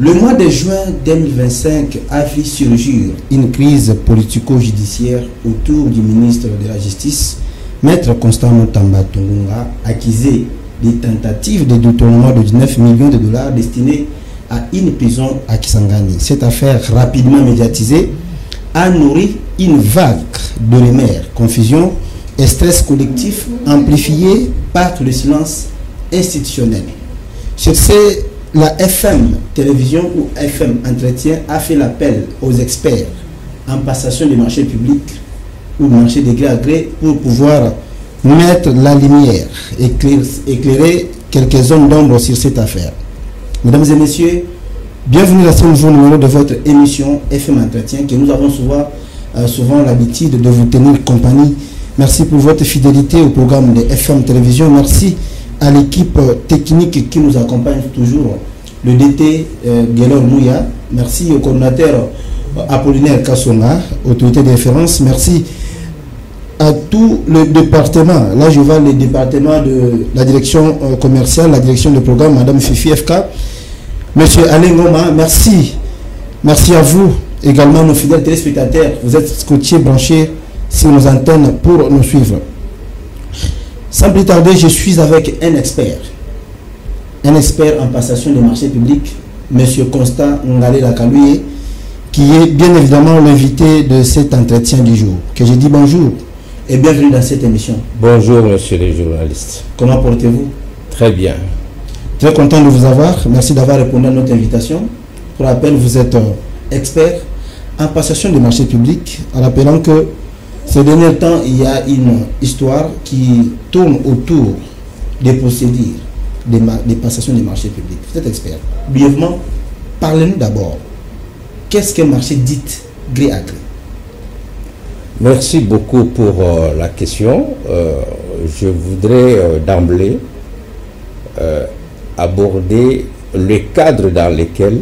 Le mois de juin 2025 a vu surgir une crise politico-judiciaire autour du ministre de la Justice, Maître Constant Mutamba Tungunga, accusé des tentatives de détournement de 19 millions de dollars destinés à une prison à Kisangani. Cette affaire rapidement médiatisée a nourri une vague de rumeurs, confusion et stress collectif amplifié par le silence institutionnel. Sur ces la FM Télévision ou FM Entretien a fait l'appel aux experts en passation des marchés publics ou marché de gré à gré pour pouvoir mettre la lumière, éclairer quelques zones d'ombre sur cette affaire. Mesdames et messieurs, bienvenue dans ce nouveau numéro de votre émission FM Entretien que nous avons souvent l'habitude de vous tenir compagnie. Merci pour votre fidélité au programme de FM Télévision. Merci à l'équipe technique qui nous accompagne toujours, le DT Guélor Mouya. Merci au coordinateur Apollinaire Kassonga, autorité de référence. Merci à tout le département. Là, je vois le département de la direction commerciale, la direction de programme, Madame Fifi FK. Monsieur Alain Ngoma, merci. Merci à vous, également nos fidèles téléspectateurs. Vous êtes scotchés, branchés sur nos antennes pour nous suivre. Sans plus tarder, je suis avec un expert en passation des marchés publics, M. Constant Ngale Lakalouye, qui est bien évidemment l'invité de cet entretien du jour. Que je dis bonjour et bienvenue dans cette émission. Bonjour, monsieur les journalistes. Comment portez-vous? Très bien. Très content de vous avoir. Merci d'avoir répondu à notre invitation. Pour rappel, vous êtes expert en passation des marchés publics, en rappelant que ces derniers temps, il y a une histoire qui tourne autour des procédures des passations des marchés publics. Vous êtes expert. Brièvement, parlez-nous d'abord. Qu'est-ce qu'un marché dit gré à gré? Merci beaucoup pour la question. Je voudrais d'emblée aborder le cadre dans lequel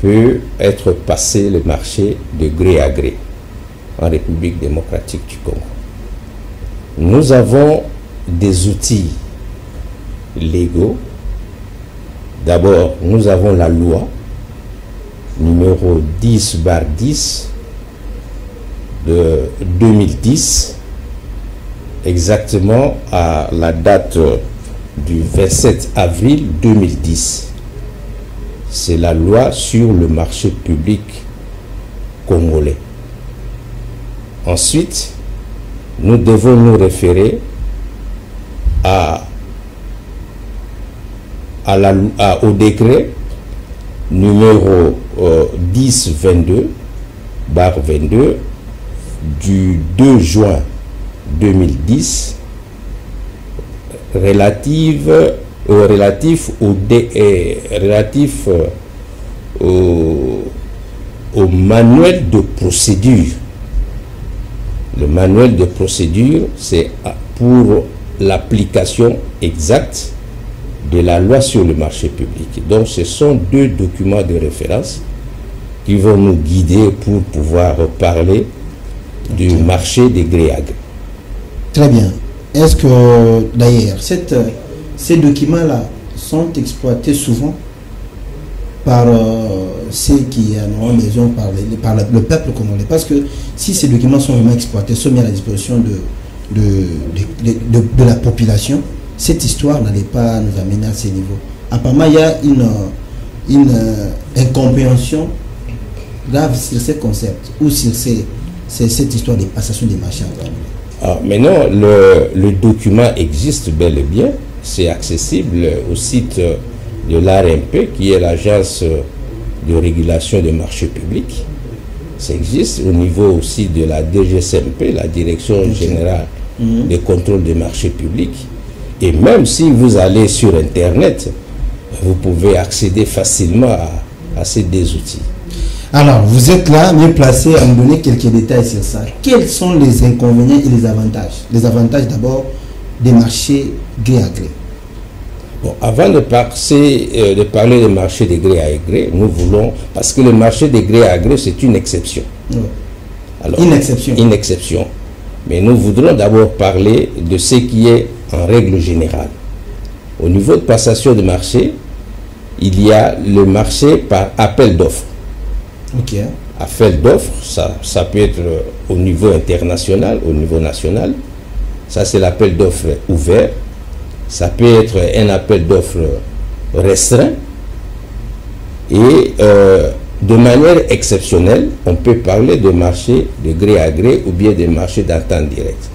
peut être passé le marché de gré à gré en République démocratique du Congo. Nous avons des outils légaux. D'abord, nous avons la loi numéro 10/10 de 2010, exactement à la date du 27 avril 2010. C'est la loi sur le marché public congolais. Ensuite, nous devons nous référer au décret numéro 10/22/22 du 2 juin 2010 relatif au manuel de procédure. Le manuel de procédure, c'est pour l'application exacte de la loi sur le marché public. Donc, ce sont deux documents de référence qui vont nous guider pour pouvoir parler du marché des gré à gré. Très bien. Est-ce que, d'ailleurs, ces documents-là sont exploités souvent par ceux qui en ont besoin, par le peuple congolais? Parce que si ces documents sont vraiment exploités, sont mis à la disposition de la population, cette histoire n'allait pas nous amener à ce niveau. Apparemment, il y a une incompréhension grave sur ces concepts ou sur cette histoire de passation des marchés. Mais non, le document existe bel et bien. C'est accessible au site de l'ARMP, qui est l'agence de régulation des marchés publics. Ça existe au niveau aussi de la DGCMP, la Direction générale des contrôles des marchés publics. Et même si vous allez sur Internet, vous pouvez accéder facilement à ces deux outils. Alors, vous êtes là, mieux placé à nous donner quelques détails sur ça. Quels sont les inconvénients et les avantages? Les avantages d'abord des marchés gré à gré. Bon, avant de parler des marchés de gré à gré, nous voulons, parce que le marché de gré à gré, c'est une exception. Oui. Alors, une exception. Une exception. Mais nous voudrons d'abord parler de ce qui est en règle générale. Au niveau de passation de marché, il y a le marché par appel d'offres. Ok. Appel d'offres, ça peut être au niveau international, au niveau national. Ça, c'est l'appel d'offres ouvert. Ça peut être un appel d'offres restreint. Et de manière exceptionnelle, on peut parler de marché de gré à gré ou bien des marchés d'entente directe.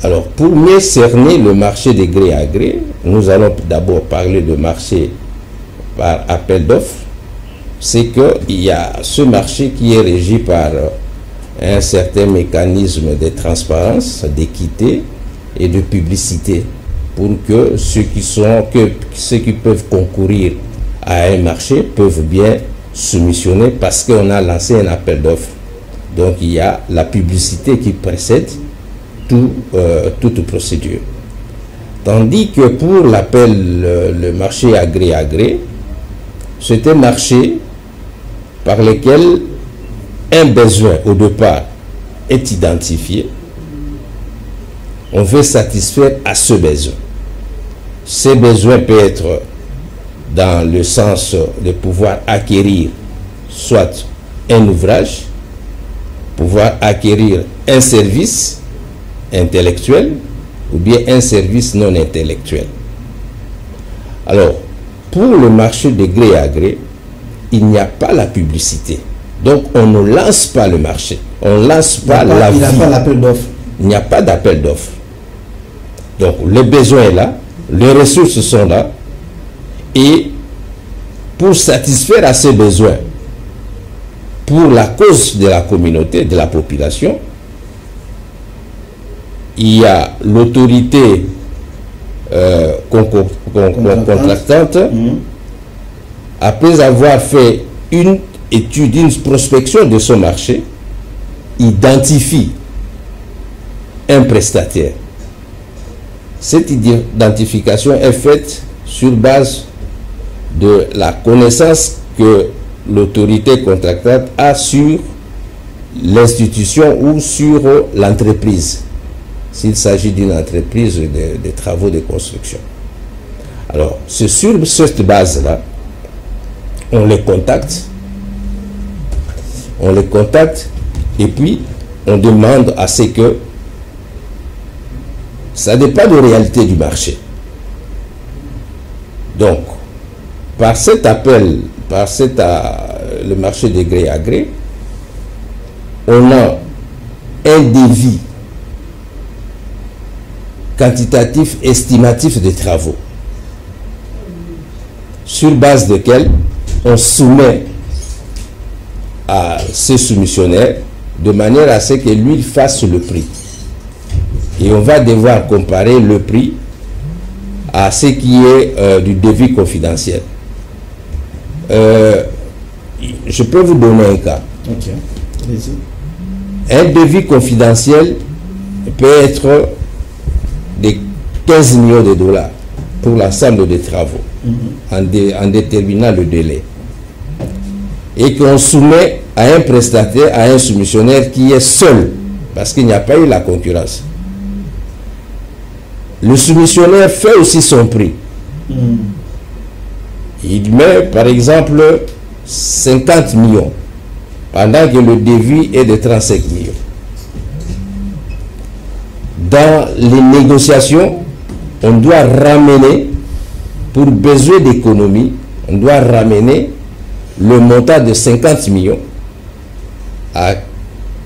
Alors, pour mieux cerner le marché de gré à gré, nous allons d'abord parler de marché par appel d'offres. C'est qu'il y a ce marché qui est régi par un certain mécanisme de transparence, d'équité et de publicité pour que ceux qui peuvent concourir à un marché peuvent bien soumissionner parce qu'on a lancé un appel d'offres. Donc il y a la publicité qui précède toute procédure. Tandis que pour le marché à gré, c'est un marché par lequel un besoin au départ est identifié. On veut satisfaire à ce besoin. Ces besoins peuvent être dans le sens de pouvoir acquérir soit un ouvrage, pouvoir acquérir un service intellectuel ou bien un service non intellectuel. Alors, pour le marché de gré à gré, il n'y a pas la publicité. Donc, on ne lance pas le marché. On ne lance pas la vie. Il n'y a pas l'appel d'offres. Il n'y a pas d'appel d'offres. Donc, le besoin est là, les ressources sont là, et pour satisfaire à ces besoins, pour la cause de la communauté, de la population, il y a l'autorité contractante, après avoir fait une étude, une prospection de ce marché, identifie un prestataire. Cette identification est faite sur base de la connaissance que l'autorité contractante a sur l'institution ou sur l'entreprise, s'il s'agit d'une entreprise de travaux de construction. Alors, c'est sur cette base-là, on les contacte et puis on demande à ce que ça dépend de la réalité du marché. Donc, par cet appel, le marché de gré à gré, on a un devis quantitatif estimatif des travaux sur base desquels on soumet à ce soumissionnaire de manière à ce que lui fasse le prix. Et on va devoir comparer le prix à ce qui est du devis confidentiel. Je peux vous donner un cas. Ok. Un devis confidentiel peut être de 15 millions de dollars pour l'ensemble des travaux, en déterminant le délai. Et qu'on soumet à un prestataire, à un soumissionnaire qui est seul, parce qu'il n'y a pas eu la concurrence. Le soumissionnaire fait aussi son prix. Il met, par exemple, 50 millions, pendant que le devis est de 35 millions. Dans les négociations, on doit ramener, pour besoin d'économie, on doit ramener le montant de 50 millions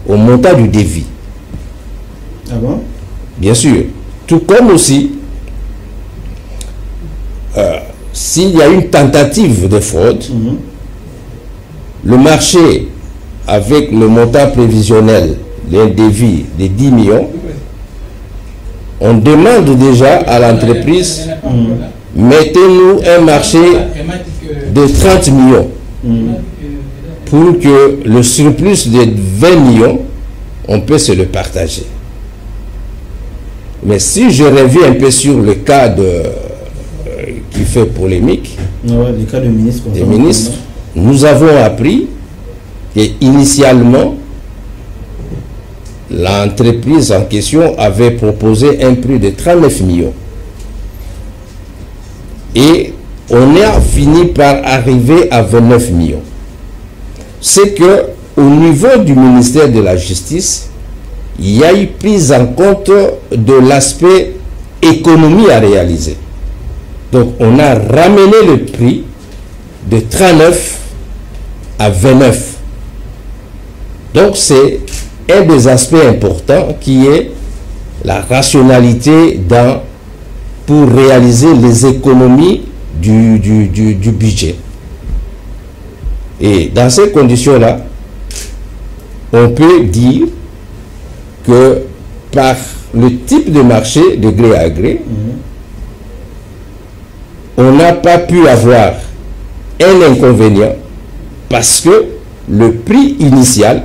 au montant du devis. Ah bon? Bien sûr. Tout comme aussi, s'il y a une tentative de fraude, le marché, avec le montant prévisionnel d'un devis de 10 millions, on demande déjà à l'entreprise, mettez-nous un marché de 30 millions pour que le surplus de 20 millions, on peut se le partager. Mais si je reviens un peu sur le cas qui fait polémique, le cas du ministre, des ministres, nous avons appris qu'initialement, l'entreprise en question avait proposé un prix de 39 millions. Et on a fini par arriver à 29 millions. C'est que au niveau du ministère de la Justice, il y a eu prise en compte de l'aspect économie à réaliser. Donc on a ramené le prix de 39 à 29. Donc c'est un des aspects importants qui est la rationalité pour réaliser les économies du budget. Et dans ces conditions-là, on peut dire que par le type de marché de gré à gré, on n'a pas pu avoir un inconvénient parce que le prix initial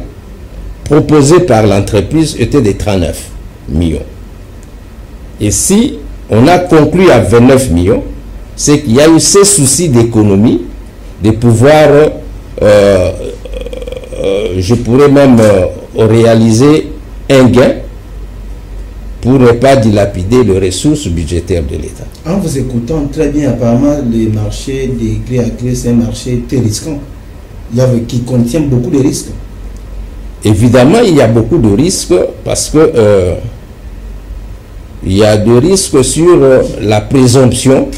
proposé par l'entreprise était de 39 millions. Et si on a conclu à 29 millions, c'est qu'il y a eu ces soucis d'économie, de pouvoir, je pourrais même réaliser un gain pour ne pas dilapider les ressources budgétaires de l'État. En vous écoutant très bien, apparemment, le marché des gré à gré, c'est un marché très risquant, qui contient beaucoup de risques. Évidemment, il y a beaucoup de risques parce que il y a des risques sur la présomption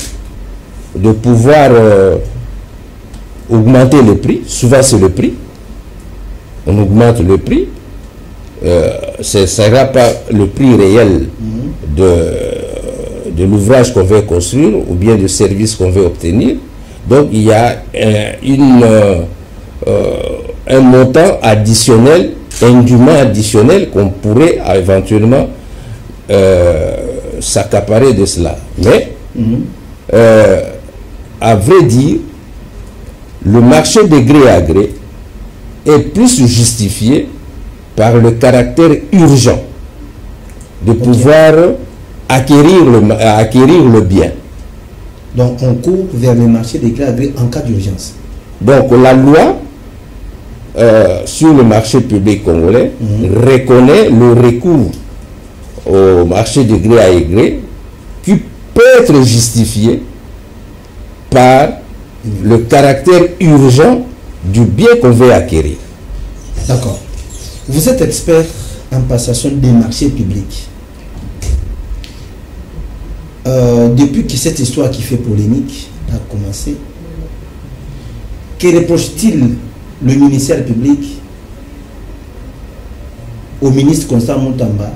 de pouvoir augmenter le prix. Souvent, c'est le prix. On augmente le prix. Ce ne sera pas le prix réel de l'ouvrage qu'on veut construire ou bien du service qu'on veut obtenir. Donc, il y a un montant additionnel, indûment additionnel qu'on pourrait éventuellement s'accaparer de cela. Mais, à vrai dire, le marché de gré à gré est plus justifié par le caractère urgent de pouvoir acquérir le bien. Donc on court vers le marché des gré à gré en cas d'urgence. Donc la loi sur le marché public congolais reconnaît le recours au marché de gré à gré qui peut être justifié par le caractère urgent du bien qu'on veut acquérir. D'accord. Vous êtes expert en passation des marchés publics. Depuis que cette histoire qui fait polémique a commencé, que reproche-t-il le ministère public au ministre Constant Moutamba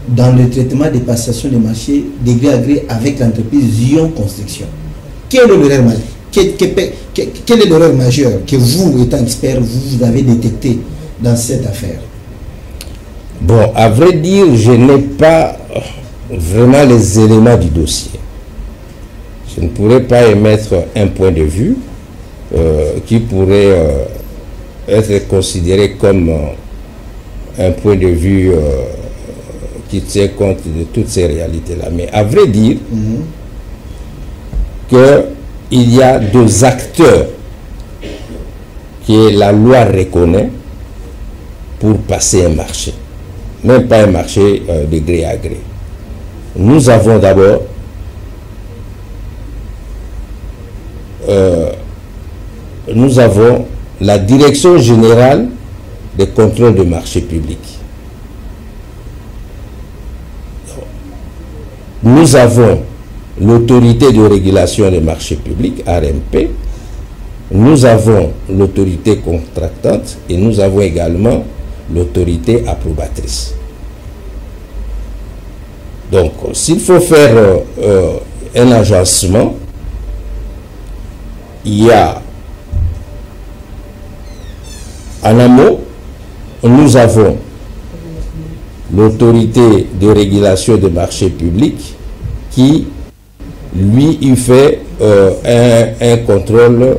dans le traitement des passations des marchés de gré à gré avec l'entreprise Zion Construction? Quelle est l'erreur majeure que vous, étant expert, vous avez détectée dans cette affaire? Bon, à vrai dire, je n'ai pas vraiment les éléments du dossier. Je ne pourrais pas émettre un point de vue qui pourrait être considéré comme un point de vue qui tient compte de toutes ces réalités-là. Mais à vrai dire, qu'il y a deux acteurs que la loi reconnaît pour passer un marché. Même pas un marché de gré à gré. Nous avons d'abord la Direction générale des contrôles de marché public. Nous avons l'autorité de régulation des marchés publics, ARMP. Nous avons l'autorité contractante et nous avons également l'autorité approbatrice. Donc, s'il faut faire un agencement, il y a en amont, nous avons l'autorité de régulation des marchés publics qui, lui, il fait un contrôle.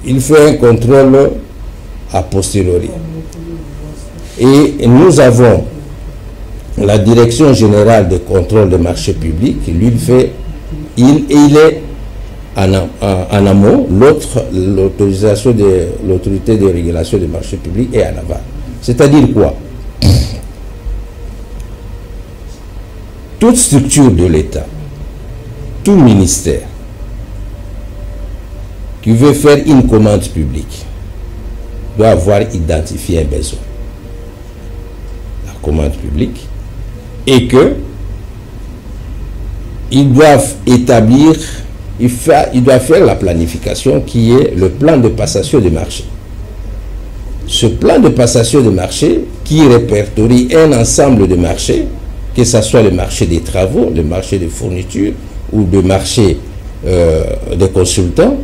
Il fait un contrôle a posteriori. Et nous avons la Direction générale de contrôle des marchés publics, lui, il est en amont, l'autre, l'autorité de régulation des marchés publics est en aval. C'est-à-dire quoi? Toute structure de l'État tout ministère qui veut faire une commande publique doit avoir identifié un besoin, la commande publique, et que ils doivent établir, ils doivent faire la planification qui est le plan de passation de marché. Ce plan de passation de marché qui répertorie un ensemble de marchés, que ce soit le marché des travaux, le marché des fournitures ou le marché des consultants,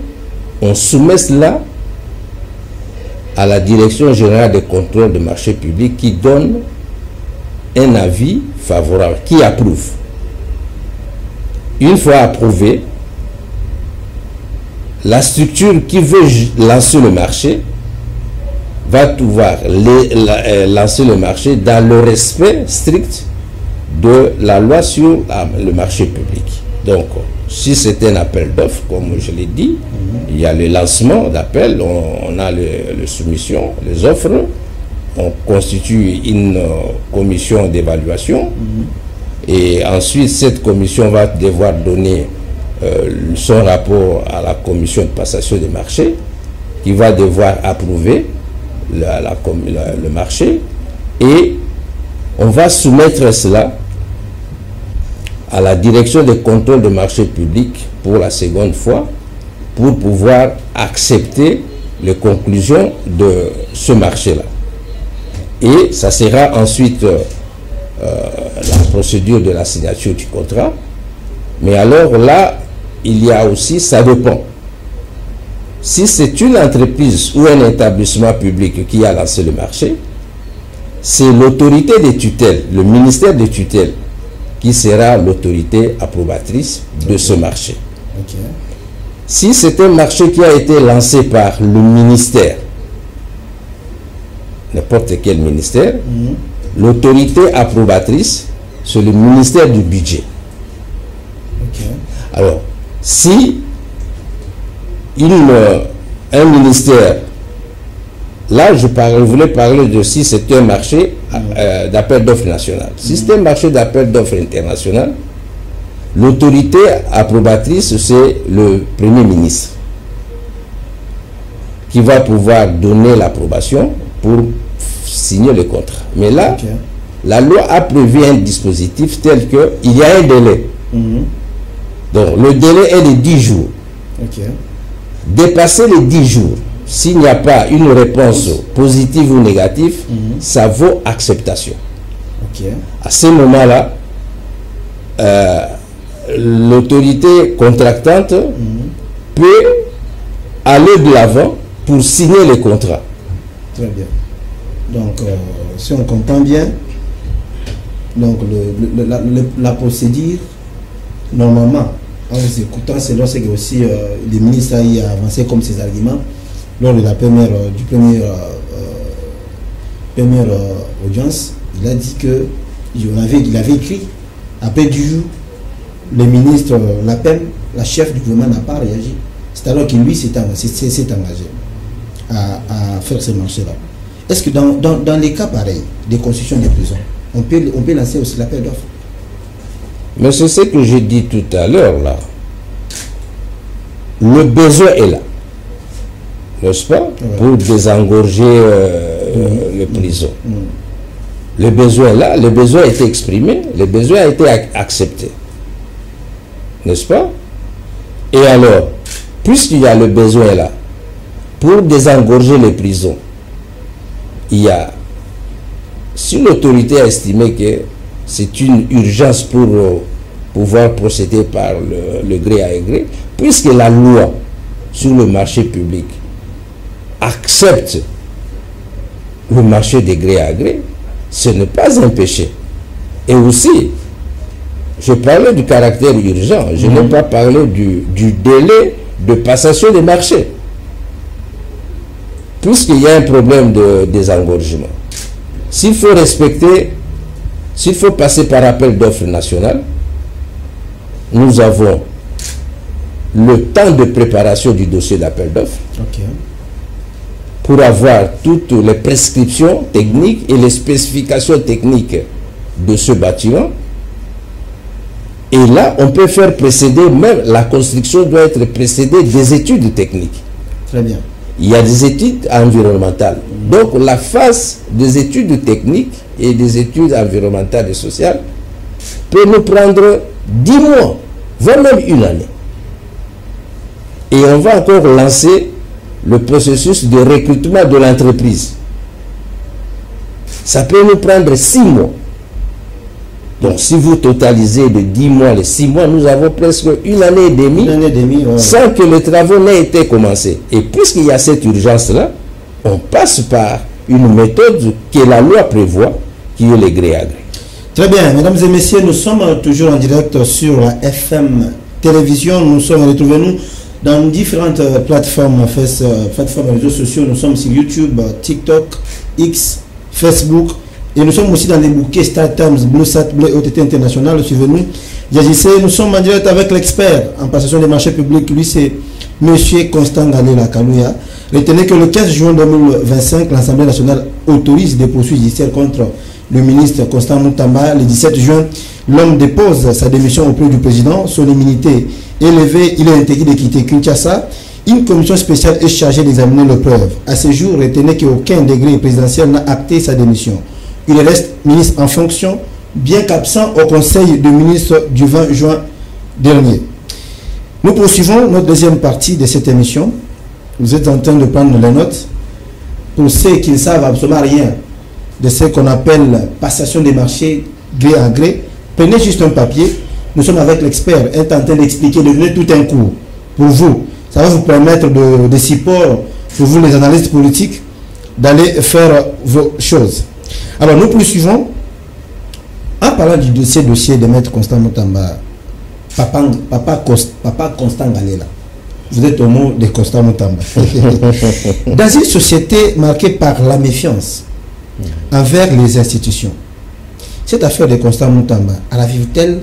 on soumet cela à la Direction générale de contrôle de marché public qui donne un avis favorable, qui approuve. Une fois approuvé, la structure qui veut lancer le marché va pouvoir lancer le marché dans le respect strict de la loi sur le marché public. Donc, si c'est un appel d'offres, comme je l'ai dit, il y a le lancement d'appel, on a les soumissions, les offres, on constitue une commission d'évaluation, et ensuite cette commission va devoir donner son rapport à la commission de passation des marchés, qui va devoir approuver le marché, et on va soumettre cela à la direction de contrôle de marché public pour la seconde fois, pour pouvoir accepter les conclusions de ce marché-là. Et ça sera ensuite la procédure de la signature du contrat. Mais alors là, il y a aussi, ça dépend. Si c'est une entreprise ou un établissement public qui a lancé le marché, c'est l'autorité de tutelle, le ministère de tutelle, qui sera l'autorité approbatrice de ce marché. Si c'est un marché qui a été lancé par le ministère, n'importe quel ministère, l'autorité approbatrice, c'est le ministère du budget. Alors, si un ministère, là je voulais parler de si c'est un marché d'appel d'offres national. Si c'est un marché d'appel d'offres international, l'autorité approbatrice, c'est le Premier ministre qui va pouvoir donner l'approbation pour signer le contrat. Mais là, la loi a prévu un dispositif tel qu'il y a un délai. Donc, le délai est de 10 jours. Dépasser les 10 jours, s'il n'y a pas une réponse positive ou négative, ça vaut acceptation. À ce moment-là, l'autorité contractante peut aller de l'avant pour signer le contrat. Très bien. Donc, si on comprend bien, donc la procédure, normalement, en vous écoutant, c'est lorsque aussi le ministre a avancé comme ses arguments lors de la première audience. Il a dit que il avait écrit après 10 jours, le ministre l'appelle, la chef du gouvernement n'a pas réagi. C'est alors que lui s'est engagé à faire ce marché-là. Est-ce que dans les cas pareils, des constructions de prisons, on peut lancer aussi l'appel d'offres? Mais c'est ce que j'ai dit tout à l'heure là. Le besoin est là, n'est-ce pas, pour désengorger les prisons. Le besoin est là, le besoin a été exprimé, le besoin a été accepté, n'est-ce pas? Et alors, puisqu'il y a le besoin là, pour désengorger les prisons, il y a, si l'autorité a estimé que c'est une urgence pour pouvoir procéder par le gré à gré, puisque la loi sur le marché public accepte le marché de gré à gré, ce n'est pas un péché. Et aussi, je parlais du caractère urgent, je n'ai pas parlé du délai de passation des marchés. Puisqu'il y a un problème de désengorgement, s'il faut respecter, s'il faut passer par appel d'offres national, nous avons le temps de préparation du dossier d'appel d'offres pour avoir toutes les prescriptions techniques et les spécifications techniques de ce bâtiment. Et là, on peut faire précéder, même la construction doit être précédée des études techniques. Très bien. Il y a des études environnementales. Donc la phase des études techniques et des études environnementales et sociales peut nous prendre 10 mois, voire même une année. Et on va encore lancer le processus de recrutement de l'entreprise. Ça peut nous prendre 6 mois. Donc si vous totalisez de 10 mois, les 6 mois, nous avons presque une année et demie, Ouais. sans que les travaux n'aient été commencés. Et puisqu'il y a cette urgence-là, on passe par une méthode que la loi prévoit, qui est le gré à gré. Très bien, mesdames et messieurs, nous sommes toujours en direct sur la FM Télévision. Nous sommes retrouvés, nous, dans différentes plateformes réseaux sociaux. Nous sommes sur YouTube, TikTok, X, Facebook. Et nous sommes aussi dans les bouquets Star Times, BlueSat, Bleu OTT International. Suivez-nous. Nous sommes en direct avec l'expert en passation des marchés publics. Lui, c'est M. Constant Ngalela Kalouya. Retenez que le 15 juin 2025, l'Assemblée nationale autorise des poursuites judiciaires contre le ministre Constant Moutamba. Le 17 juin, l'homme dépose sa démission auprès du président. Son immunité élevée, il est interdit de quitter Kinshasa. Une commission spéciale est chargée d'examiner les preuves. À ce jour, retenez qu'aucun degré présidentiel n'a acté sa démission. Il reste ministre en fonction, bien qu'absent au Conseil des ministres du 20 juin dernier. Nous poursuivons notre deuxième partie de cette émission. Vous êtes en train de prendre les notes. Pour ceux qui ne savent absolument rien de ce qu'on appelle passation des marchés gré à gré, prenez juste un papier. Nous sommes avec l'expert, est en train d'expliquer, de donner tout un cours pour vous. Ça va vous permettre de support pour vous, les analystes politiques, d'aller faire vos choses. Alors, nous poursuivons. En parlant du dossier de Maître Constant Moutamba, Papa Constant Ngalela, vous êtes au mot de Constant Moutamba. Dans une société marquée par la méfiance envers les institutions, cette affaire de Constant Moutamba ravive-t-elle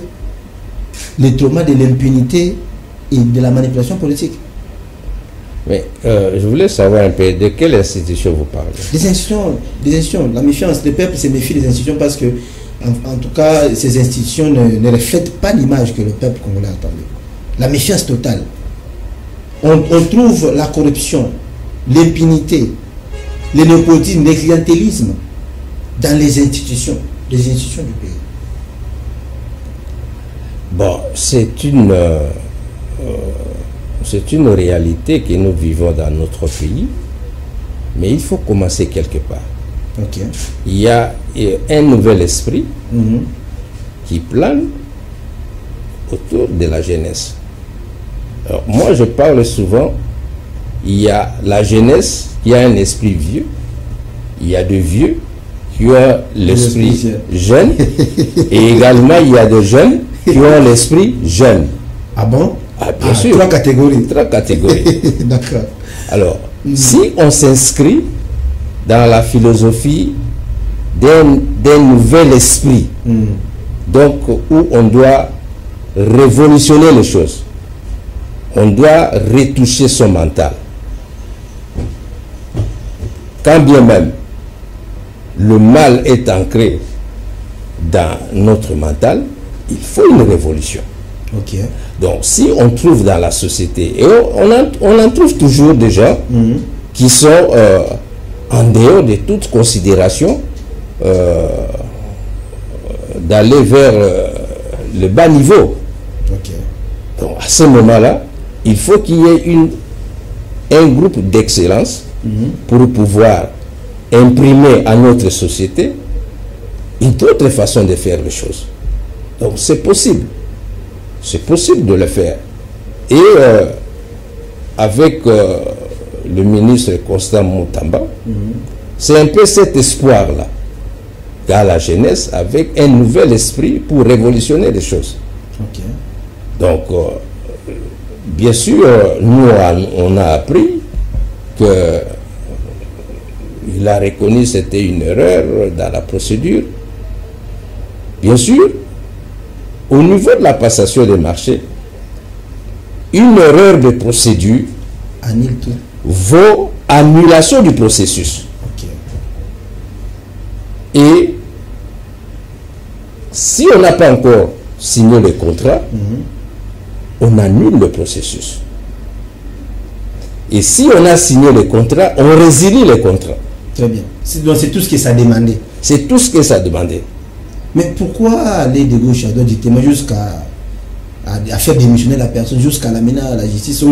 les traumas de l'impunité et de la manipulation politique? Mais je voulais savoir un peu de quelle institution vous parlez. Des institutions, la méfiance. Le peuple se méfie des institutions parce que, en tout cas, ces institutions ne reflètent pas l'image que le peuple congolais attendait. La méfiance totale. On trouve la corruption, l'impunité, le népotisme, le clientélisme dans les institutions du pays. Bon, c'est une réalité que nous vivons dans notre pays, mais il faut commencer quelque part. Okay. Il y a un nouvel esprit qui plane autour de la jeunesse. Alors, moi, je parle souvent, il y a la jeunesse qui a un esprit vieux, il y a des vieux qui ont l'esprit jeune, et également il y a des jeunes qui ont l'esprit jeune. Ah bon? Ah, bien sûr. 3 catégories. 3 catégories. D'accord. Alors, si on s'inscrit dans la philosophie d'un nouvel esprit, donc où on doit révolutionner les choses, on doit retoucher son mental. Quand bien même le mal est ancré dans notre mental, il faut une révolution. Okay. Donc, si on trouve dans la société, et on en trouve toujours des gens qui sont en dehors de toute considération d'aller vers le bas niveau. Okay. Donc, à ce moment-là, il faut qu'il y ait un groupe d'excellence pour pouvoir imprimer à notre société une autre façon de faire les choses. Donc, c'est possible. C'est possible de le faire. Et avec le ministre Constant Moutamba, c'est un peu cet espoir-là dans la jeunesse, avec un nouvel esprit pour révolutionner les choses. Okay. Donc, bien sûr, nous, on a appris que il a reconnu que c'était une erreur dans la procédure. Bien sûr, au niveau de la passation des marchés, une erreur de procédure vaut annulation du processus. Okay. Et si on n'a pas encore signé le contrat, on annule le processus. Et si on a signé le contrat, on résilie le contrat. Très bien. Donc c'est tout ce que ça demandait. C'est tout ce que ça demandait. Mais pourquoi aller de gauche à droite du témoin jusqu'à faire démissionner la personne, jusqu'à l'amener à la justice?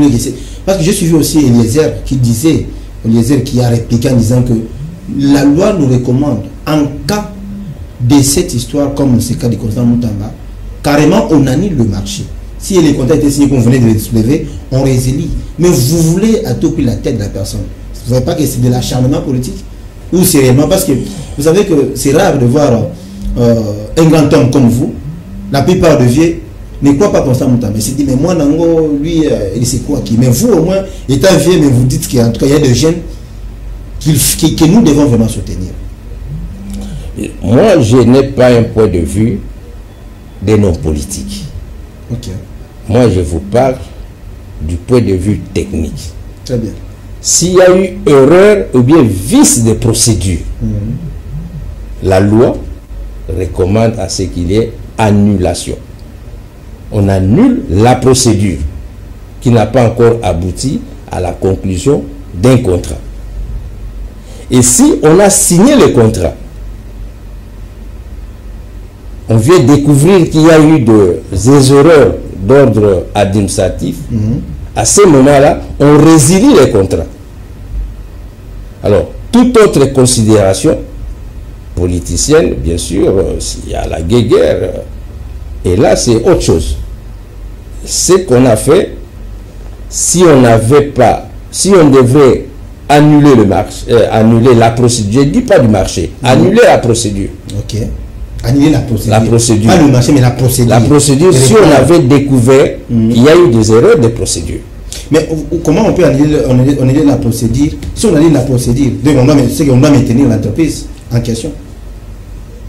Parce que j'ai suivi aussi Eliezer qui a répliqué en disant que la loi nous recommande, en cas de cette histoire, comme c'est le cas de Constant Moutamba, carrément on annule le marché. Si les contrats étaient signés, qu'on venait de les soulever, on résilie. Mais vous voulez à tout prix la tête de la personne. Vous ne savez pas que c'est de l'acharnement politique? Ou c'est réellement parce que vous savez que c'est rare de voir un grand homme comme vous, la plupart de vieux ne croient pas Constant Moutamba. Mais c'est dit, mais moi, Nango, lui, il sait quoi qui. Mais vous, au moins, étant vieux, mais vous dites qu'en tout cas, il y a des jeunes que nous devons vraiment soutenir. Moi, je n'ai pas un point de vue des non-politiques. Ok. Moi, je vous parle du point de vue technique. Très bien. S'il y a eu erreur ou bien vice de procédure, la loi recommande à ce qu'il y ait annulation. On annule la procédure qui n'a pas encore abouti à la conclusion d'un contrat. Et si on a signé le contrat, on vient découvrir qu'il y a eu des erreurs d'ordre administratif, à ce moment-là, on résilie les contrats. Alors, toute autre considération politicienne, bien sûr, s'il y a la guéguerre, et là, c'est autre chose. Ce qu'on a fait, si on n'avait pas, si on devait annuler le marché, annuler la procédure, je ne dis pas du marché, annuler la procédure. Ok. Annuler la procédure. La procédure. Pas le marché, mais la procédure. La procédure, si on avait découvert qu'il y a eu des erreurs de procédure. Mais comment on peut annuler la procédure? Si on annule la procédure, c'est qu'on doit maintenir l'entreprise en question.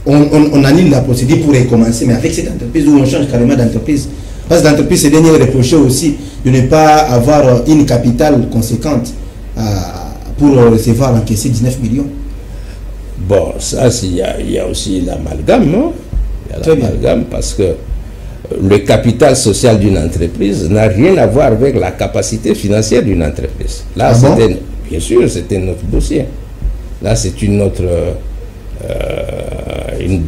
On annule la procédure pour recommencer, mais avec cette entreprise où on change carrément d'entreprise. Parce que l'entreprise, c'est dernier reproché aussi de ne pas avoir une capitale conséquente pour recevoir, encaisser 19 millions. Bon, ça, il y a aussi l'amalgame, non? Il y a l'amalgame parce que le capital social d'une entreprise n'a rien à voir avec la capacité financière d'une entreprise. Là, bien sûr, c'était notre dossier. Là, c'est une autre,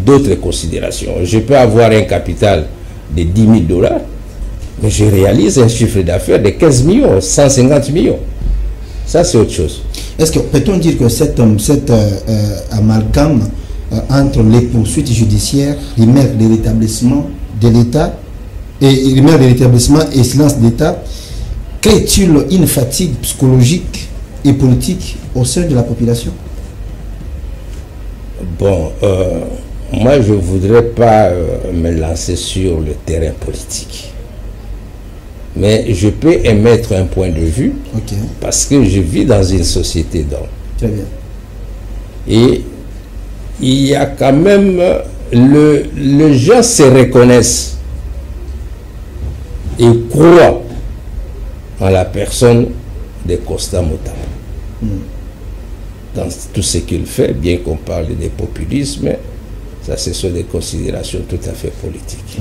d'autres considérations. Je peux avoir un capital de 10 000 $, mais je réalise un chiffre d'affaires de 15 millions, 150 millions. Ça, c'est autre chose. Est-ce que peut-on dire que cet amalgame entre les poursuites judiciaires, remettre de l'établissement de l'État et remettre de l'établissement et silence d'État crée-t-il une fatigue psychologique et politique au sein de la population? Bon, moi je ne voudrais pas me lancer sur le terrain politique. Mais je peux émettre un point de vue parce que je vis dans une société d'hommes. Très bien. Et il y a quand même, les gens se reconnaissent et croient en la personne de Constant Moutamba. Dans tout ce qu'il fait, bien qu'on parle des populismes, ça ce sont des considérations tout à fait politiques.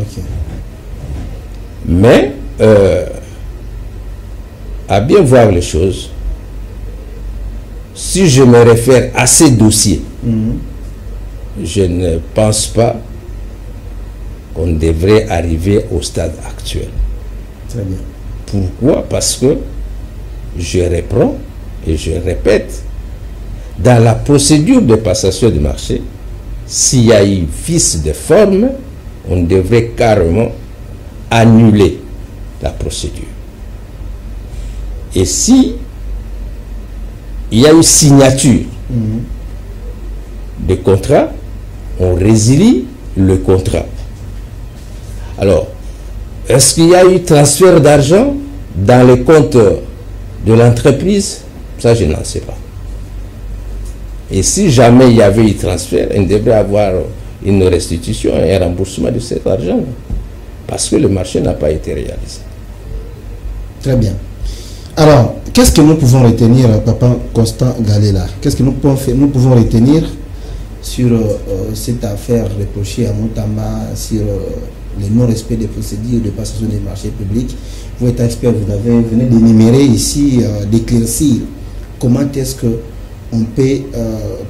Mais à bien voir les choses, si je me réfère à ces dossiers, je ne pense pas qu'on devrait arriver au stade actuel. Très bien. Pourquoi? Parce que je reprends et je répète, dans la procédure de passation de marché, s'il y a eu vice de forme, on devrait carrément annuler la procédure. Et si il y a eu signature de contrat, on résilie le contrat. Alors, est-ce qu'il y a eu transfert d'argent dans les comptes de l'entreprise? Ça, je n'en sais pas. Et si jamais il y avait eu transfert, on devrait avoir une restitution et un remboursement de cet argent. Parce que le marché n'a pas été réalisé. Très bien. Alors, qu'est-ce que nous pouvons retenir, Papa Constant Galela? Qu'est-ce que nous pouvons retenir sur cette affaire reprochée à Moutamba, sur le non-respect des procédures de passation des marchés publics. Vous êtes expert, vous venez d'énumérer ici, d'éclaircir comment est-ce qu'on peut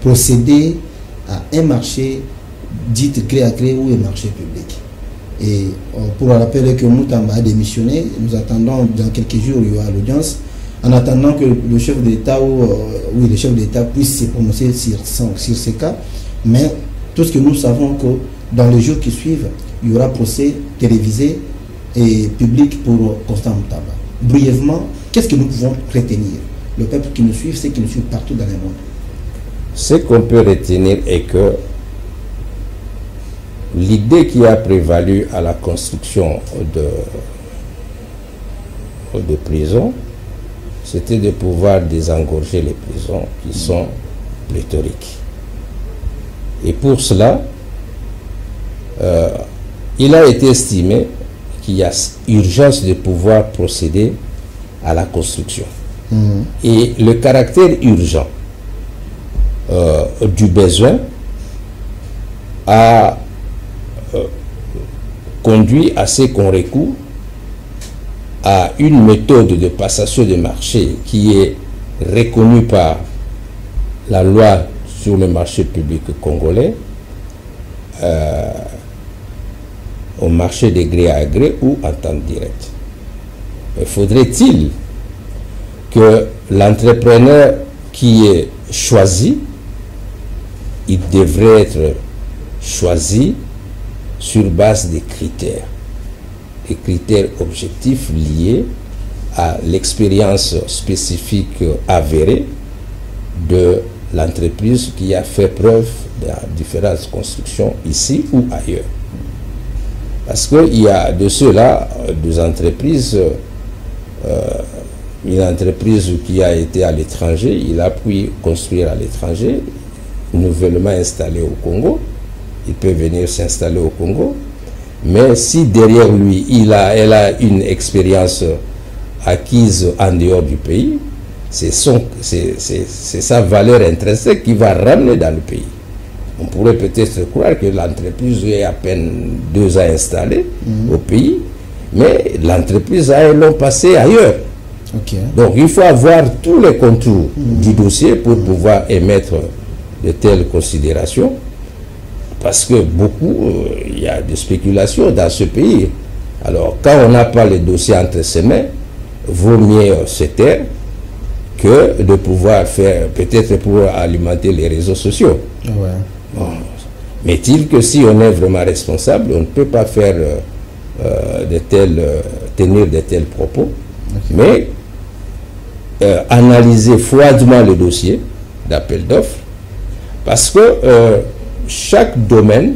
procéder à un marché dit gré à gré ou un marché public. Et pour rappeler que Moutamba a démissionné, nous attendons dans quelques jours, il y aura l'audience, en attendant que le chef d'État le chef d'État puisse se prononcer sur ces cas. Mais tout ce que nous savons, que dans les jours qui suivent, il y aura procès télévisé et public pour Constant Moutamba. Brièvement, qu'est-ce que nous pouvons retenir? Le peuple qui nous suit, c'est qui nous suit partout dans le monde. Ce qu'on peut retenir est que l'idée qui a prévalu à la construction de prisons, c'était de pouvoir désengorger les prisons qui sont pléthoriques. Et pour cela, il a été estimé qu'il y a urgence de pouvoir procéder à la construction. Et le caractère urgent du besoin a conduit à ce qu'on recourt à une méthode de passation de marché qui est reconnue par la loi sur le marché public congolais, au marché de gré à gré ou en temps direct. Faudrait-il que l'entrepreneur qui est choisi, il devrait être choisi sur base des critères objectifs liés à l'expérience spécifique avérée de l'entreprise qui a fait preuve dans différentes constructions ici ou ailleurs. Parce qu'il y a de ceux-là, des entreprises, une entreprise qui a été à l'étranger, il a pu construire à l'étranger, nouvellement installé au Congo, il peut venir s'installer au Congo, mais si derrière lui, elle a une expérience acquise en dehors du pays, c'est sa valeur intrinsèque qui va ramener dans le pays. On pourrait peut-être croire que l'entreprise est à peine 2 ans installée au pays, mais l'entreprise a un long passé ailleurs. Okay. Donc il faut avoir tous les contours du dossier pour pouvoir émettre de telles considérations, parce que il y a des spéculations dans ce pays. Alors quand on n'a pas les dossiers entre ses mains, vaut mieux se taire que de pouvoir faire, peut-être pour alimenter les réseaux sociaux. Ouais. Bon. Mais est-il que si on est vraiment responsable, on ne peut pas faire tenir de tels propos, mais analyser froidement le dossier d'appel d'offres, parce que chaque domaine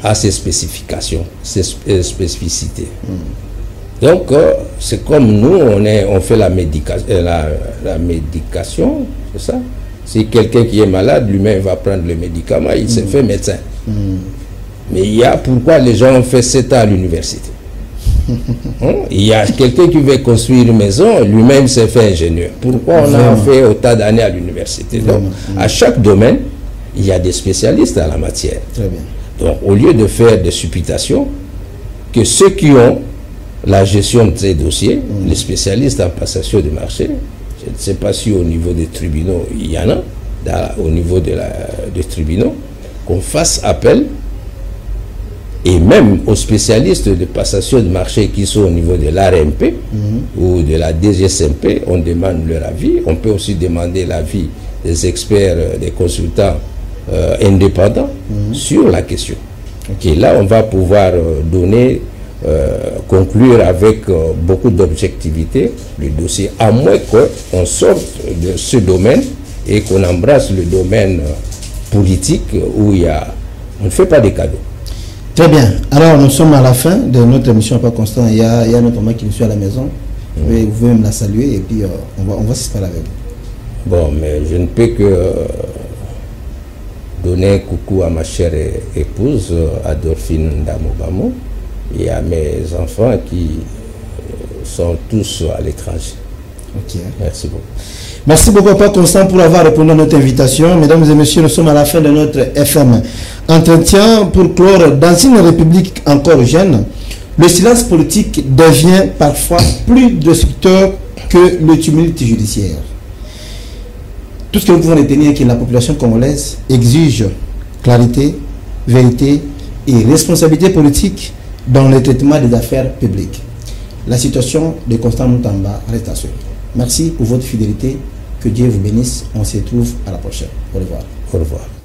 a ses spécifications, ses spécificités. Donc, c'est comme nous, on fait la médication, c'est ça. Si quelqu'un qui est malade, lui-même va prendre le médicament, il se fait médecin. Mais il y a pourquoi les gens ont fait 7 ans à l'université. Il y a quelqu'un qui veut construire une maison, lui-même s'est fait ingénieur. Pourquoi on a fait autant d'années à l'université? Donc, à chaque domaine, il y a des spécialistes en la matière. Très bien. Donc, au lieu de faire des supputations, que ceux qui ont la gestion de ces dossiers, les spécialistes en passation de marché, je ne sais pas si au niveau des tribunaux, il y en a, au niveau des tribunaux, qu'on fasse appel, et même aux spécialistes de passation de marché qui sont au niveau de l'ARMP ou de la DGSMP, on demande leur avis. On peut aussi demander l'avis des experts, des consultants indépendants sur la question. Et là, on va pouvoir conclure avec beaucoup d'objectivité le dossier, à moins qu'on sorte de ce domaine et qu'on embrasse le domaine politique où on ne fait pas des cadeaux. Très bien. Alors, nous sommes à la fin de notre émission Pas Constant. Il y a notre maman qui nous suit à la maison. Vous pouvez même la saluer et puis on va se parler avec vous. Bon, mais je ne peux que donner un coucou à ma chère épouse, Adolphine Ndamobamo, et à mes enfants qui sont tous à l'étranger. Ok. Merci beaucoup. Merci beaucoup, Papa Constant, pour avoir répondu à notre invitation. Mesdames et messieurs, nous sommes à la fin de notre FM entretien. Pour clore, dans une république encore jeune, le silence politique devient parfois plus destructeur que le tumulte judiciaire. Tout ce que nous pouvons retenir est que la population congolaise exige clarité, vérité et responsabilité politique dans le traitement des affaires publiques. La situation de Constant Mutamba reste à suivre. Merci pour votre fidélité. Que Dieu vous bénisse. On se retrouve à la prochaine. Au revoir. Au revoir.